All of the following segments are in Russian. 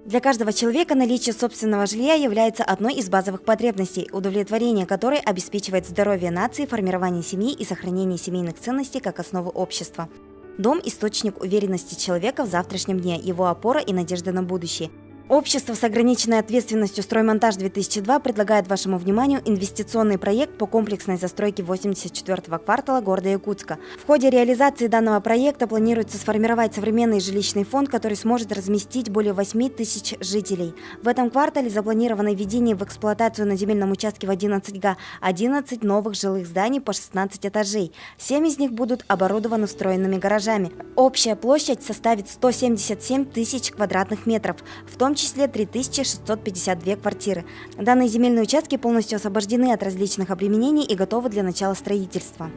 Для каждого человека наличие собственного жилья является одной из базовых потребностей, удовлетворение которой обеспечивает здоровье нации, формирование семьи и сохранение семейных ценностей как основы общества. Дом – источник уверенности человека в завтрашнем дне, его опора и надежда на будущее. Общество с ограниченной ответственностью «Строймонтаж-2002» предлагает вашему вниманию инвестиционный проект по комплексной застройке 84-го квартала города Якутска. В ходе реализации данного проекта планируется сформировать современный жилищный фонд, который сможет разместить более 8 тысяч жителей. В этом квартале запланировано введение в эксплуатацию на земельном участке в 11 га 11 новых жилых зданий по 16 этажей. 7 из них будут оборудованы встроенными гаражами. Общая площадь составит 177 тысяч квадратных метров, в том числе 3652 квартиры. Данные земельные участки полностью освобождены от различных обременений и готовы для начала строительства.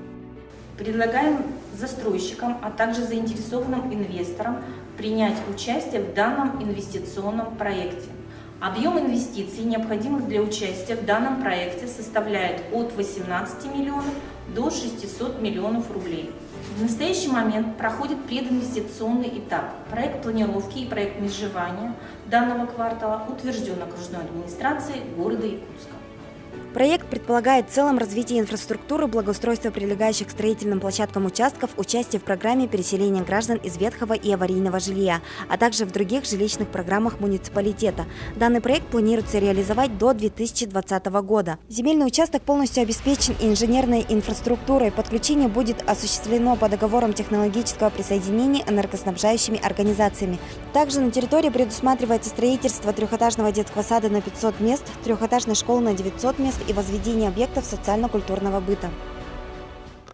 Предлагаем застройщикам, а также заинтересованным инвесторам принять участие в данном инвестиционном проекте. Объем инвестиций, необходимых для участия в данном проекте, составляет от 18 миллионов до 600 миллионов рублей. В настоящий момент проходит прединвестиционный этап. Проект планировки и проект межевания данного квартала утвержден окружной администрацией города Якутска. Проект предполагает в целом развитие инфраструктуры, благоустройство прилегающих к строительным площадкам участков, участие в программе переселения граждан из ветхого и аварийного жилья, а также в других жилищных программах муниципалитета. Данный проект планируется реализовать до 2020 года. Земельный участок полностью обеспечен инженерной инфраструктурой. Подключение будет осуществлено по договорам технологического присоединения энергоснабжающими организациями. Также на территории предусматривается строительство трехэтажного детского сада на 500 мест, трехэтажной школы на 900 мест и возведение объектов социально-культурного быта.